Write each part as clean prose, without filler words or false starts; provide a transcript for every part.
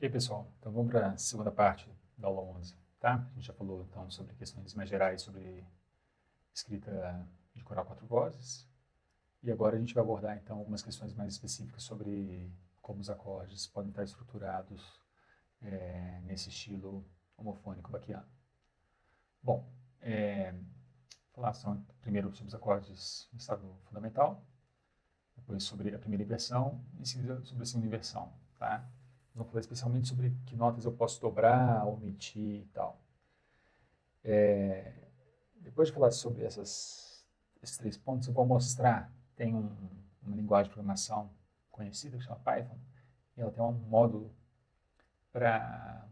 Ok, pessoal, então vamos para a segunda parte da aula 11, tá? A gente já falou então sobre questões mais gerais sobre escrita de coral quatro vozes, e agora a gente vai abordar então algumas questões mais específicas sobre como os acordes podem estar estruturados nesse estilo homofônico baquiano. Bom, falar primeiro sobre os acordes em estado fundamental, depois sobre a primeira inversão, e em seguida sobre a segunda inversão, tá? Vou falar especialmente sobre que notas eu posso dobrar, omitir e tal. Depois de falar sobre esses três pontos, eu vou mostrar. Tem uma linguagem de programação conhecida que chama Python, e ela tem um módulo para.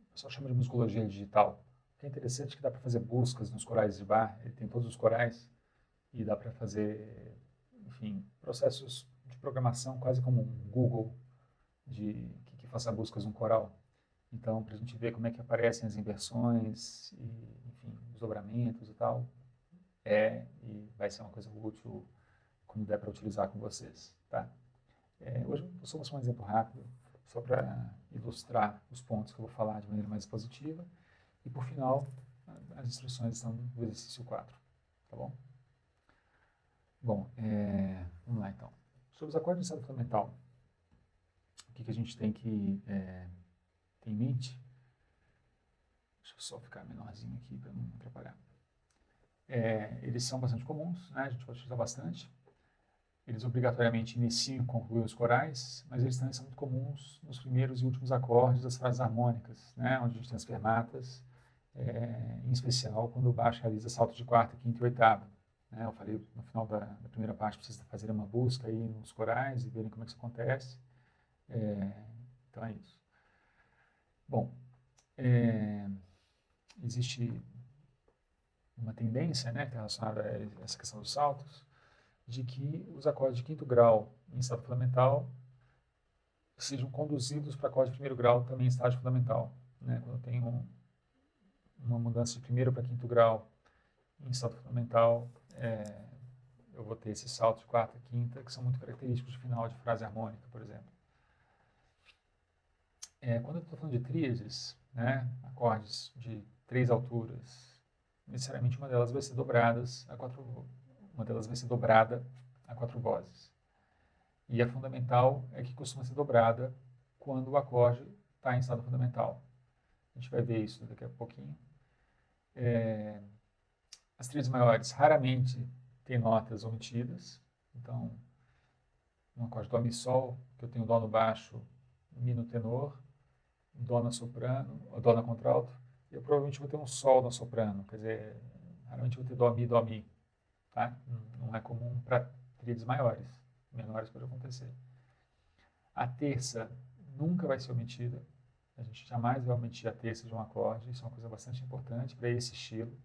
O pessoal chama de musicologia digital. O que é interessante é que dá para fazer buscas nos corais de bar, ele tem todos os corais, e dá para fazer, enfim, processos de programação quase como um Google que faça buscas no coral. Então, para a gente ver como é que aparecem as inversões e, enfim, os dobramentos e tal, e vai ser uma coisa útil quando der para utilizar com vocês, tá? Hoje eu só mostrar um exemplo rápido, só para ilustrar os pontos que eu vou falar de maneira mais expositiva. E, por final, as instruções estão no exercício 4, tá bom? Bom, vamos lá então. Sobre os acordes de estado fundamental, o que a gente tem que ter em mente? Deixa eu só ficar menorzinho aqui para não atrapalhar. Eles são bastante comuns, né? A gente pode utilizar bastante. Eles obrigatoriamente iniciam e concluem os corais, mas eles também são muito comuns nos primeiros e últimos acordes das frases harmônicas, né? Onde a gente tem as fermatas, em especial quando o baixo realiza saltos de quarta, quinta e oitava. Né? Eu falei no final da primeira parte para vocês fazerem uma busca aí nos corais e verem como é que isso acontece. Então é isso. Bom, existe uma tendência, né, que está relacionada a essa questão dos saltos, de que os acordes de quinto grau em estado fundamental sejam conduzidos para acordes de primeiro grau também em estágio fundamental. Né? Quando eu tenho uma mudança de primeiro para quinto grau em estado fundamental, eu vou ter esses saltos de quarta e quinta, que são muito característicos de final de frase harmônica, por exemplo. Quando eu estou falando de tríades, né, acordes de três alturas, necessariamente uma delas vai ser dobrada a quatro vozes. E a fundamental é que costuma ser dobrada quando o acorde está em estado fundamental. A gente vai ver isso daqui a pouquinho. As tríades maiores raramente têm notas omitidas. Então, um acorde Dó, Mi, Sol, que eu tenho Dó no baixo, Mi no tenor, Dó na soprano, ou Dó na contralto, eu provavelmente vou ter um Sol na soprano. Quer dizer, raramente vou ter Dó, Mi, Dó, Mi. Tá? Não é comum para tríades maiores. Menores pode acontecer. A terça nunca vai ser omitida. A gente jamais vai omitir a terça de um acorde. Isso é uma coisa bastante importante para esse estilo.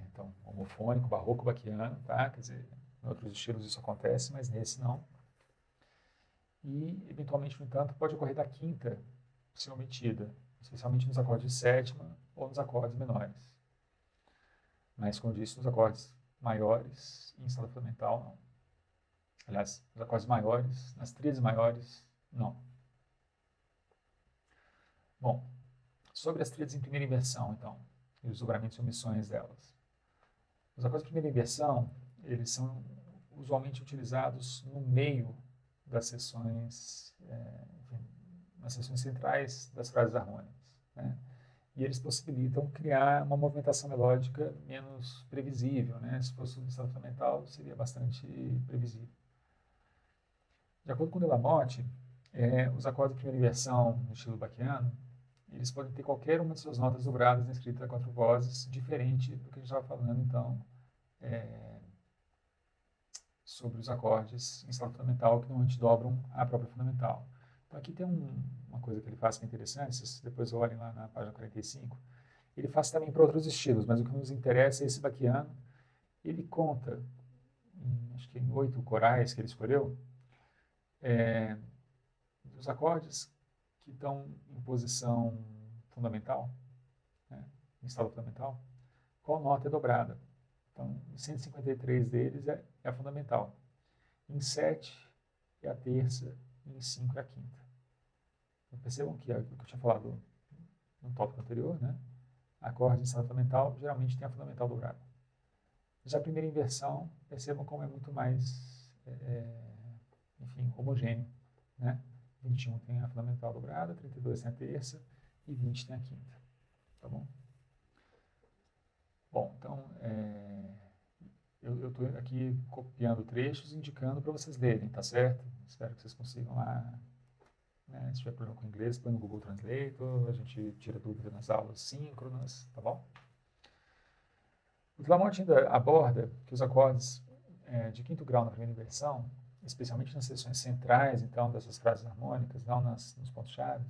Então, homofônico, barroco, baquiano, tá? Quer dizer, em outros estilos isso acontece, mas nesse não. E, eventualmente, no entanto, pode ocorrer da quinta ser omitida, especialmente nos acordes de sétima ou nos acordes menores. Mas, como eu disse, nos acordes maiores, em estado fundamental, não. Aliás, nos acordes maiores, nas tríades maiores, não. Bom, sobre as tríades em primeira inversão, então, e os dobramentos e omissões delas. Os acordes de primeira inversão, eles são usualmente utilizados no meio das seções, enfim, nas seções centrais das frases harmônicas, né? E eles possibilitam criar uma movimentação melódica menos previsível, né? Se fosse um estado fundamental, seria bastante previsível. De acordo com Delamotte, os acordes de primeira inversão no estilo baquiano, eles podem ter qualquer uma de suas notas dobradas na escrita a quatro vozes, diferente do que a gente estava falando, então, sobre os acordes em estado fundamental que normalmente dobram a própria fundamental. Então, aqui tem uma coisa que ele faz que é interessante, vocês depois olhem lá na página 45. Ele faz também para outros estilos, mas o que nos interessa é esse baquiano. Ele conta, acho que em 8 corais que ele escolheu, os acordes que estão em posição fundamental, né, em estado fundamental, qual nota é dobrada. Então, em 153 deles é a fundamental. Em 7 é a terça e em 5 é a quinta. Percebam que é o que eu tinha falado no tópico anterior, né? Acorde em escala fundamental geralmente tem a fundamental dobrada. Já a primeira inversão, percebam como é muito mais, enfim, homogêneo, né? 21 tem a fundamental dobrada, 32 tem a terça e 20 tem a quinta, tá bom? Bom, então, eu estou aqui copiando trechos e indicando para vocês lerem, tá certo? Espero que vocês consigam lá, né? Se tiver problema com inglês, põe no Google Translator, a gente tira dúvida nas aulas síncronas, tá bom? O Delamotte ainda aborda que os acordes de quinto grau na primeira inversão, especialmente nas seções centrais, então, dessas frases harmônicas, não nos pontos-chave,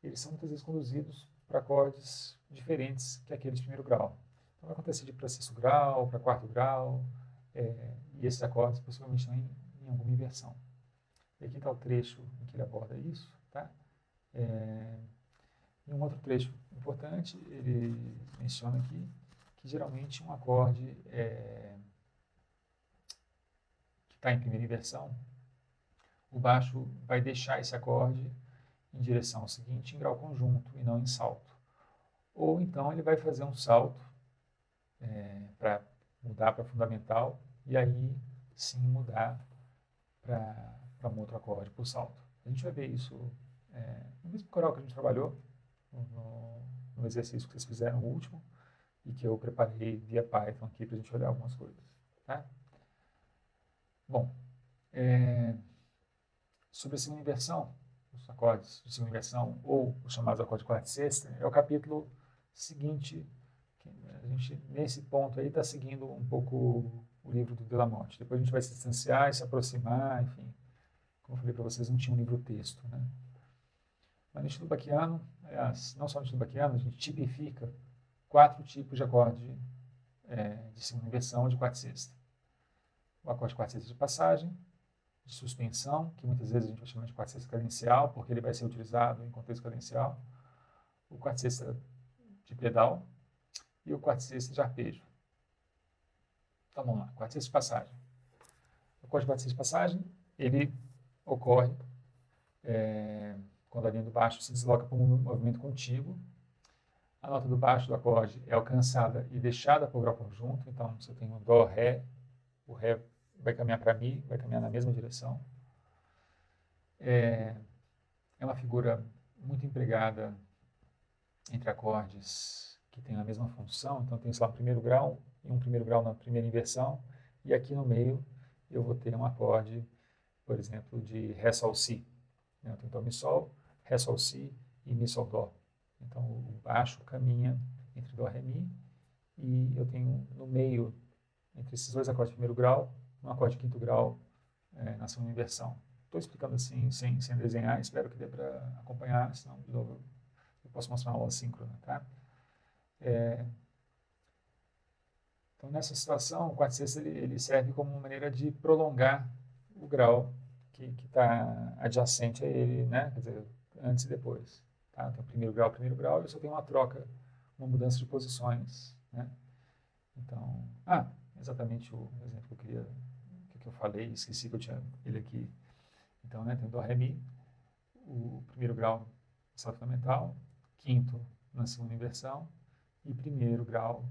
eles são muitas vezes conduzidos para acordes diferentes que aqueles de primeiro grau. Então, vai acontecer para sexto grau, para quarto grau, e esses acordes possivelmente estão em alguma inversão. E aqui está o trecho em que ele aborda isso, tá? Em um outro trecho importante, ele menciona aqui que geralmente um acorde que está em primeira inversão, o baixo vai deixar esse acorde em direção ao seguinte em grau conjunto e não em salto. Ou então ele vai fazer um salto para mudar para fundamental e aí sim mudar para um outro acorde por salto. A gente vai ver isso no mesmo coral que a gente trabalhou, no exercício que vocês fizeram, o último, e que eu preparei via Python aqui para a gente olhar algumas coisas. Tá? Bom, sobre a segunda inversão, os acordes de segunda inversão ou os chamados acordes de quarta e sexta, é o capítulo seguinte. A gente, nesse ponto aí, está seguindo um pouco o livro do Delamotte. Depois a gente vai se distanciar e se aproximar, enfim. Como eu falei para vocês, não tinha um livro-texto, né? Mas no estudo baquiano, não só no estudo baquiano, a gente tipifica 4 tipos de acorde de segunda inversão de quarta e sexta. O acorde de quarta e sexta de passagem, de suspensão, que muitas vezes a gente vai chamar de quarta e sexta cadencial, porque ele vai ser utilizado em contexto cadencial. O quarta e sexta de pedal e o quarta e sexta de arpejo. Então vamos lá, quarta e sexta de passagem. O acorde de quarta e sexta de passagem, ele ocorre quando a linha do baixo se desloca por um movimento contíguo. A nota do baixo do acorde é alcançada e deixada por grau conjunto. Então, se eu tenho Dó, Ré, o Ré vai caminhar para Mi, vai caminhar na mesma direção. É uma figura muito empregada entre acordes que têm a mesma função. Então, tem, sei lá, um primeiro grau e um primeiro grau na primeira inversão. E aqui no meio eu vou ter um acorde, por exemplo, de Ré, Sol, Si. Eu tenho Dó, Mi, Sol, Ré, Sol, Si e Mi, Sol, Dó. Então, o baixo caminha entre Dó, Ré, Mi. E eu tenho no meio, entre esses dois acordes de primeiro grau, um acorde de quinto grau na segunda inversão. Estou explicando assim, sem desenhar, espero que dê para acompanhar, senão de novo eu posso mostrar uma aula síncrona, tá? Então, nessa situação, o quarto e sexta ele serve como uma maneira de prolongar o grau que está adjacente a ele, né? Quer dizer, antes e depois. Tá? Então, primeiro grau, eu só tenho uma troca, uma mudança de posições, né? Então, exatamente o exemplo que eu falei, esqueci que eu tinha ele aqui. Então, né, tem Dó, Ré, Mi, o primeiro grau escala fundamental, quinto na segunda inversão e primeiro grau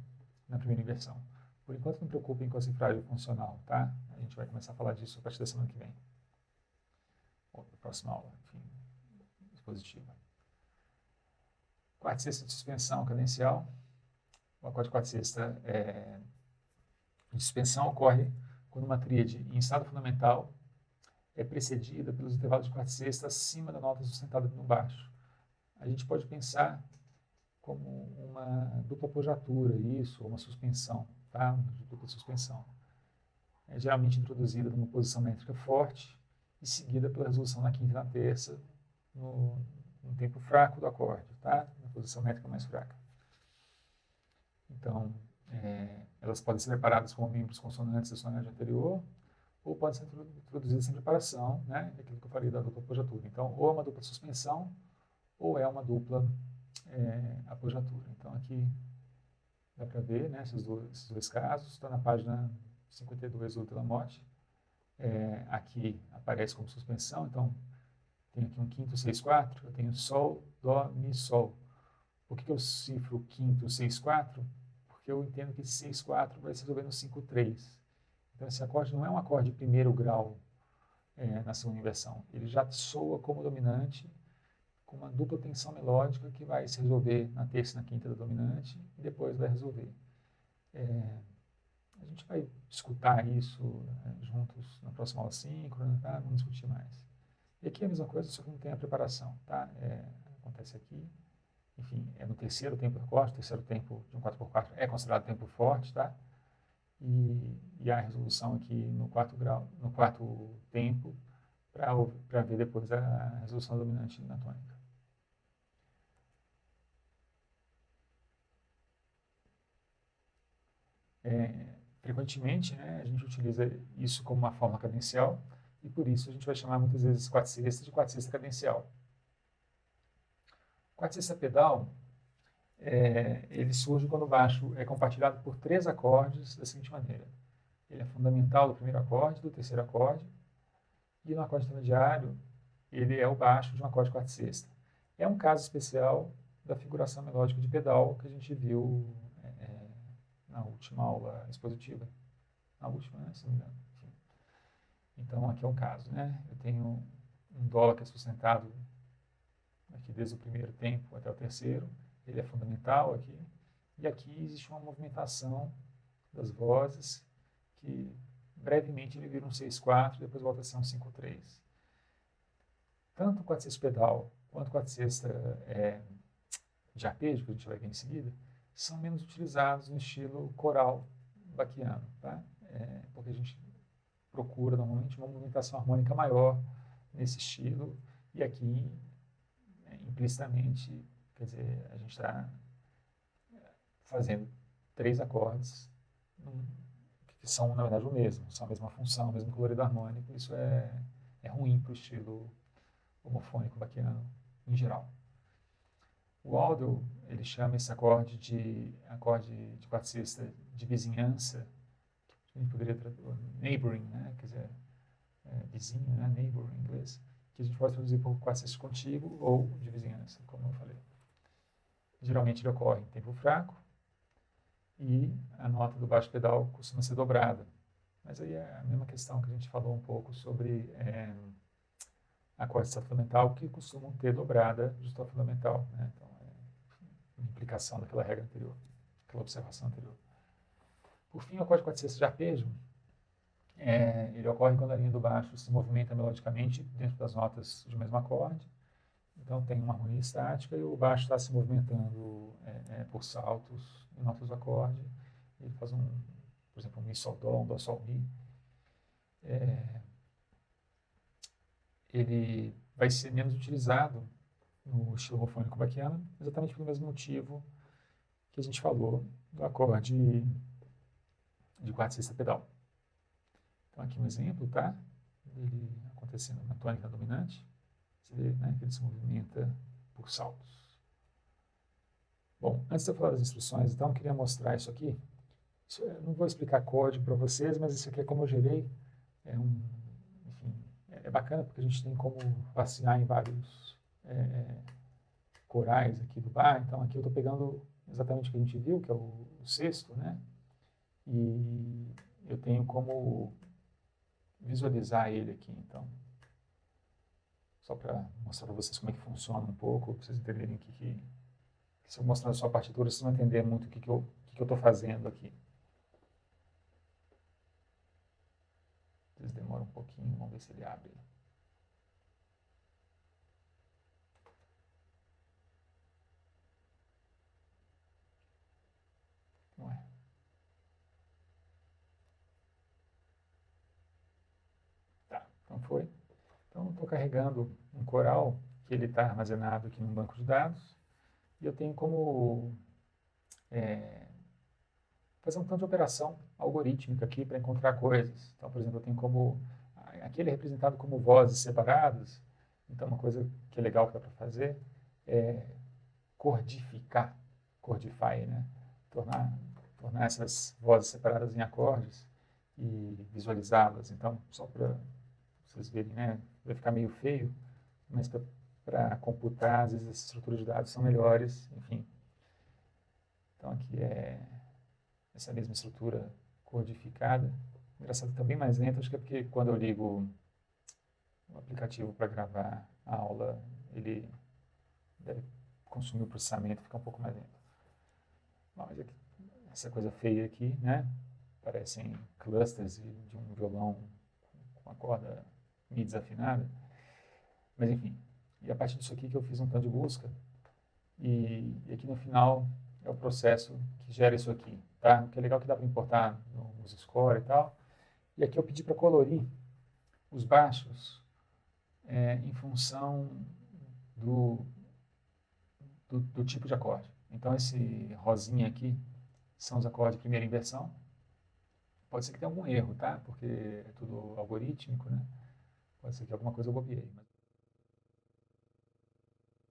na primeira inversão. Por enquanto, não preocupem com a cifragem funcional, tá? A gente vai começar a falar disso a partir da semana que vem. Ou na próxima aula, enfim, expositiva. Quarta e sexta de suspensão cadencial. O acorde de quarta e sexta de suspensão ocorre quando uma tríade em estado fundamental é precedida pelos intervalos de quarta e sexta acima da nota sustentada no baixo. A gente pode pensar como uma dupla apogiatura, isso, ou uma suspensão, tá? Uma dupla suspensão. É geralmente introduzida numa posição métrica forte e seguida pela resolução na quinta e na terça, no tempo fraco do acorde, tá? Na posição métrica mais fraca. Então, elas podem ser preparadas como membros consonantes da sonante anterior, ou podem ser introduzidas sem preparação, né? Aquilo que eu falei da dupla apogiatura. Então, ou é uma dupla suspensão, ou é uma dupla apogiatura. Então, aqui dá para ver, né, esses dois casos. Está na página 52 do Delamotte. Aqui aparece como suspensão. Então, tenho aqui um quinto 6/4, eu tenho Sol, Dó, Mi, Sol. Por que eu cifro o quinto 6/4? Porque eu entendo que esse 6/4 vai se resolver no 5/3. Então, esse acorde não é um acorde de primeiro grau na segunda inversão. Ele já soa como dominante, com uma dupla tensão melódica que vai se resolver na terça e na quinta da dominante e depois vai resolver. A gente vai escutar isso juntos na próxima aula síncrona, tá? Vamos discutir mais. E aqui é a mesma coisa, só que não tem a preparação, tá? Acontece aqui. Enfim, é no terceiro tempo do acorde, o terceiro tempo de um 4/4 é considerado tempo forte, tá? E a resolução aqui no quarto grau, no quarto tempo, para ver depois a resolução dominante na tônica. Frequentemente, né, a gente utiliza isso como uma forma cadencial e por isso a gente vai chamar muitas vezes quarta sexta de quarta sexta cadencial. Quarta sexta pedal, ele surge quando o baixo é compartilhado por 3 acordes da seguinte maneira. Ele é fundamental do primeiro acorde, do terceiro acorde, e no acorde intermediário ele é o baixo de um acorde de quarta sexta. É um caso especial da figuração melódica de pedal que a gente viu na última aula expositiva. Na última, né, se não me engano. Enfim. Então, aqui é um caso, né? Eu tenho um Dó que é sustentado aqui desde o primeiro tempo até o terceiro. Ele é fundamental aqui. E aqui existe uma movimentação das vozes que brevemente ele vira um 6/4 e depois volta a ser um 5/3. Tanto o quarta sexta pedal quanto o quarta sexta de arpejo, que a gente vai ver em seguida, são menos utilizados no estilo coral baquiano, tá? Porque a gente procura normalmente uma movimentação harmônica maior nesse estilo e aqui implicitamente, quer dizer, a gente está fazendo 3 acordes que são na verdade o mesmo, são a mesma função, o mesmo colorido harmônico. Isso é ruim para o estilo homofônico baquiano em geral. O Aldel, ele chama esse acorde de quarta sexta de vizinhança, que a gente poderia traduzir neighboring, né? Quer dizer, vizinho, né? Neighbor em inglês, que a gente pode traduzir por quarta sexta contíguo ou de vizinhança, como eu falei. Geralmente ele ocorre em tempo fraco e a nota do baixo pedal costuma ser dobrada. Mas aí é a mesma questão que a gente falou um pouco sobre acordes de sexta fundamental, que costumam ter dobrada de sexta fundamental, né? Então, uma implicação daquela regra anterior, aquela observação anterior. Por fim, o acorde de quarta sexta de arpejo, ele ocorre quando a linha do baixo se movimenta melodicamente dentro das notas de um mesmo acorde. Então, tem uma harmonia estática e o baixo está se movimentando por saltos em notas do acorde. Ele faz por exemplo, um Mi, Sol, Dó, um Dó, Sol, Mi. Ele vai ser menos utilizado no estilo homofônico baquiano, exatamente pelo mesmo motivo que a gente falou do acorde de quarta sexta pedal. Então, aqui um exemplo, tá? Ele acontecendo na tônica dominante. Você vê, né, que ele se movimenta por saltos. Bom, antes de eu falar das instruções, então, eu queria mostrar isso aqui. Eu não vou explicar código para vocês, mas isso aqui é como eu gerei. Enfim, é bacana porque a gente tem como passear em vários corais aqui do bar. Então, aqui eu estou pegando exatamente o que a gente viu, que é o sexto, né? E eu tenho como visualizar ele aqui, então, só para mostrar para vocês como é que funciona um pouco, para vocês entenderem que se eu mostrar a sua partitura, vocês vão entender muito o que eu estou fazendo aqui. Vocês demoram um pouquinho, vamos ver se ele abre. Não é. Tá, então foi. Então, estou carregando um coral que ele está armazenado aqui num banco de dados e eu tenho como fazer um tanto de operação algorítmica aqui para encontrar coisas. Então, por exemplo, eu tenho como aqui ele é representado como vozes separadas. Então, uma coisa que é legal que dá para fazer é codificar, codify, né? Tornar essas vozes separadas em acordes e visualizá-las. Então, só para vocês verem, né? Vai ficar meio feio, mas para computar, às vezes, as estruturas de dados são melhores, enfim. Então, aqui é essa mesma estrutura codificada. Engraçado, está bem mais lento, acho que é porque quando eu ligo o aplicativo para gravar a aula, ele deve consumir o processamento, fica um pouco mais lento. Bom, mas aqui, essa coisa feia aqui, né? Parecem clusters de um violão com a corda mi desafinada. Mas enfim, e a partir disso aqui que eu fiz um tanto de busca, e aqui no final é o processo que gera isso aqui, tá? O que é legal que dá para importar nos score e tal. E aqui eu pedi para colorir os baixos em função do tipo de acorde. Então esse rosinha aqui são os acordes de primeira inversão. Pode ser que tenha algum erro, tá? Porque é tudo algorítmico, né? Pode ser que alguma coisa eu copiei. Mas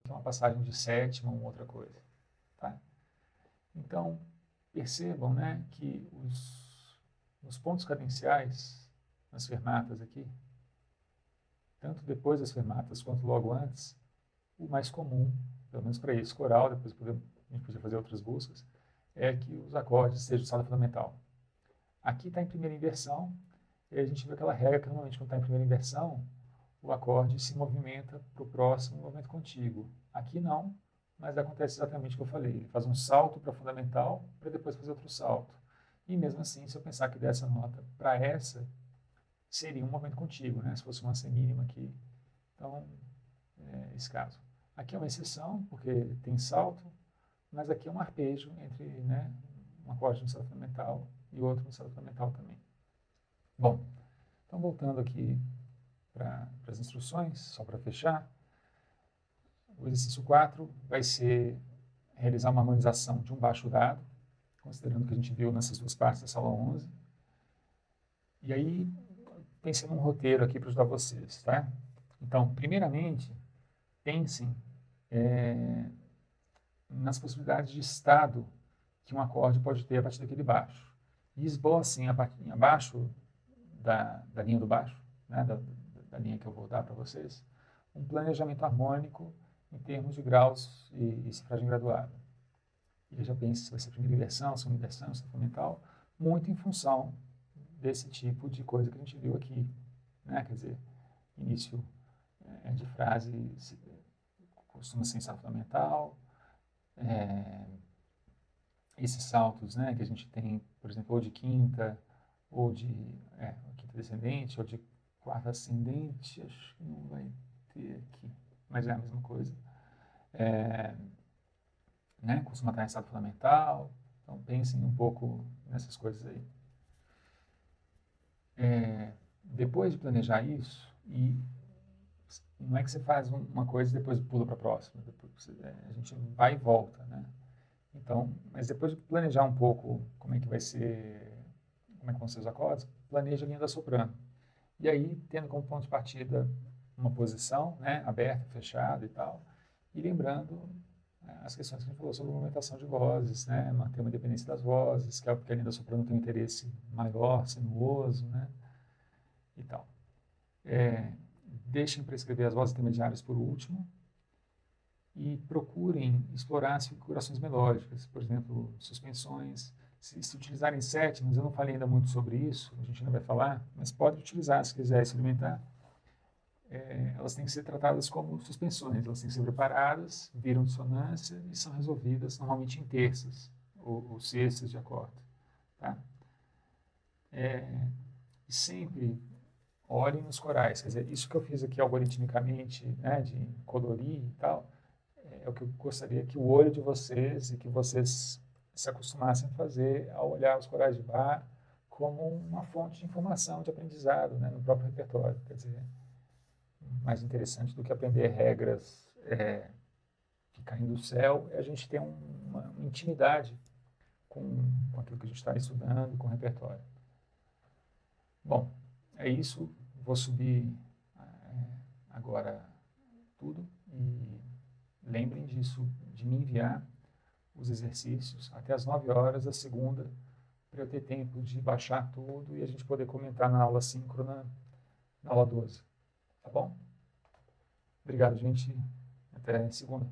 é uma passagem de sétima ou outra coisa, tá? Então, percebam, né, que os pontos cadenciais nas fermatas aqui, tanto depois das fermatas quanto logo antes, o mais comum, pelo menos para esse coral, depois a gente podia fazer outras buscas, é que os acordes sejam de escala fundamental. Aqui está em primeira inversão, e a gente vê aquela regra que normalmente quando está em primeira inversão, o acorde se movimenta para o próximo movimento contíguo. Aqui não, mas acontece exatamente o que eu falei. Ele faz um salto para fundamental, para depois fazer outro salto. E mesmo assim, se eu pensar que dessa nota para essa, seria um movimento contíguo, né? Se fosse uma semínima aqui. Então, esse caso. Aqui é uma exceção, porque tem salto, mas aqui é um arpejo entre, né, um acorde no estado fundamental e outro no estado fundamental também. Bom, então voltando aqui para as instruções, só para fechar, o exercício 4 vai ser realizar uma harmonização de um baixo dado, considerando o que a gente viu nessas duas partes da sala 11. E aí, pensei num roteiro aqui para ajudar vocês, tá? Então, primeiramente, pensem nas possibilidades de estado que um acorde pode ter a partir daquele baixo. E esbocem abaixo da linha do baixo, né, da linha que eu vou dar para vocês, um planejamento harmônico em termos de graus e cifragem graduada. E já pense se vai ser primeira inversão, segunda inversão, fundamental, muito em função desse tipo de coisa que a gente viu aqui, né? Quer dizer, início de frase costuma ser em estado fundamental, esses saltos, né, que a gente tem, por exemplo, ou de quinta, ou de quinta descendente, ou de quarta ascendente, acho que não vai ter aqui, mas é a mesma coisa. Né, costuma estar em estado fundamental, então pensem um pouco nessas coisas aí. Depois de planejar isso, e não é que você faz uma coisa e depois pula para a próxima, a gente vai e volta, né? Então, mas depois de planejar um pouco como é que vai ser, como é que vão ser os acordes, planeja a linha da soprano. E aí, tendo como ponto de partida uma posição, né, aberta, fechada e tal, e lembrando as questões que a gente falou sobre movimentação de vozes, né, manter uma independência das vozes, que é porque a linha da soprano tem um interesse maior, sinuoso, né, e tal. Deixem para escrever as vozes intermediárias por último, e procurem explorar as figurações melódicas, por exemplo, suspensões. Se utilizarem sétimas, eu não falei ainda muito sobre isso, a gente ainda vai falar, mas pode utilizar se quiser experimentar. Elas têm que ser tratadas como suspensões, elas têm que ser preparadas, viram dissonância e são resolvidas normalmente em terças ou sextas de acorde. Tá? E sempre olhem nos corais, quer dizer, isso que eu fiz aqui algoritmicamente, né, de colorir e tal, é o que eu gostaria que o olho de vocês e que vocês se acostumassem a fazer ao olhar os corais de Bach como uma fonte de informação, de aprendizado, né, no próprio repertório. Quer dizer, mais interessante do que aprender regras que caem do céu é a gente ter uma intimidade com aquilo que a gente está estudando, com o repertório. Bom, é isso. Vou subir agora tudo e lembrem disso, de me enviar os exercícios até as 9 horas da segunda, para eu ter tempo de baixar tudo e a gente poder comentar na aula síncrona, na aula 12. Tá bom? Obrigado, gente. Até segunda.